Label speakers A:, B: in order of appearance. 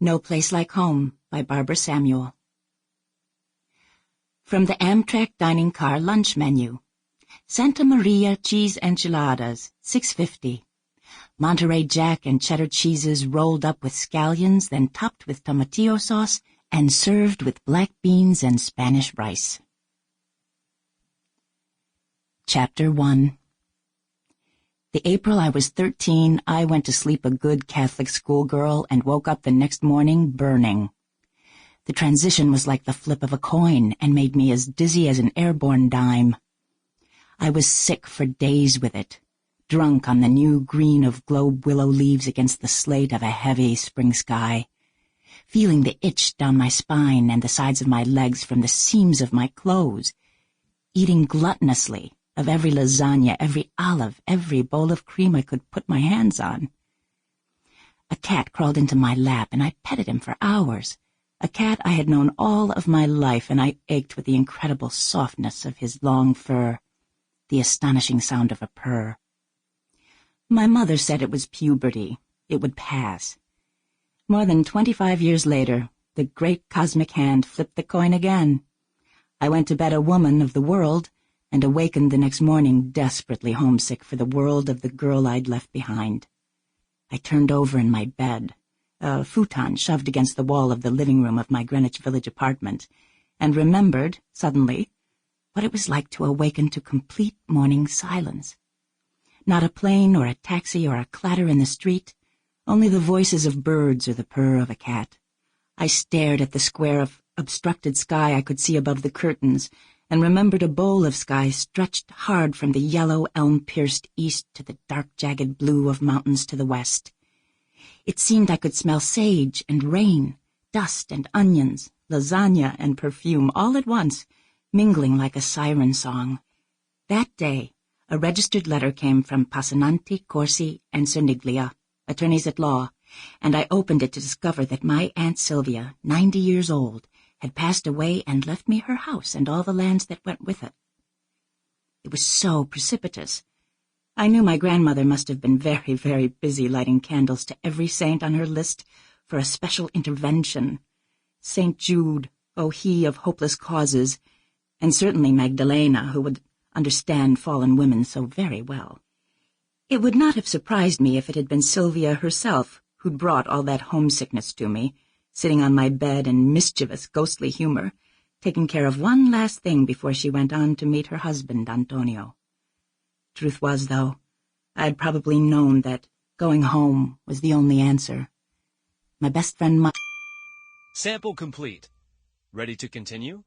A: No Place Like Home by Barbara Samuel. From the Amtrak dining car lunch menu. Santa Maria cheese enchiladas, $6.50. Monterey Jack and cheddar cheeses rolled up with scallions, then topped with tomatillo sauce and served with black beans and Spanish rice. Chapter 1. The April I was 13, I went to sleep a good Catholic schoolgirl and woke up the next morning burning. The transition was like the flip of a coin and made me as dizzy as an airborne dime. I was sick for days with it, drunk on the new green of globe willow leaves against the slate of a heavy spring sky, feeling the itch down my spine and the sides of my legs from the seams of my clothes, eating gluttonously of every lasagna, every olive, every bowl of cream I could put my hands on. A cat crawled into my lap, and I petted him for hours. A cat I had known all of my life, and I ached with the incredible softness of his long fur, the astonishing sound of a purr. My mother said it was puberty. It would pass. More than 25 years later, the great cosmic hand flipped the coin again. I went to bed a woman of the world, and awakened the next morning desperately homesick for the world of the girl I'd left behind. I turned over in my bed, a futon shoved against the wall of the living room of my Greenwich Village apartment, and remembered, suddenly, what it was like to awaken to complete morning silence. Not a plane or a taxi or a clatter in the street, only the voices of birds or the purr of a cat. I stared at the square of obstructed sky I could see above the curtains, and remembered a bowl of sky stretched hard from the yellow elm-pierced east to the dark jagged blue of mountains to the west. It seemed I could smell sage and rain, dust and onions, lasagna and perfume all at once, mingling like a siren song. That day, a registered letter came from Passananti, Corsi, and Cerniglia, attorneys at law, and I opened it to discover that my Aunt Sylvia, 90 years old, had passed away and left me her house and all the lands that went with it. It was so precipitous. I knew my grandmother must have been very, very busy lighting candles to every saint on her list for a special intervention. St. Jude, oh he of hopeless causes, and certainly Magdalena, who would understand fallen women so very well. It would not have surprised me if it had been Sylvia herself who'd brought all that homesickness to me, sitting on my bed in mischievous, ghostly humor, taking care of one last thing before she went on to meet her husband, Antonio. Truth was, though, I had probably known that going home was the only answer. My best friend
B: Sample complete. Ready to continue?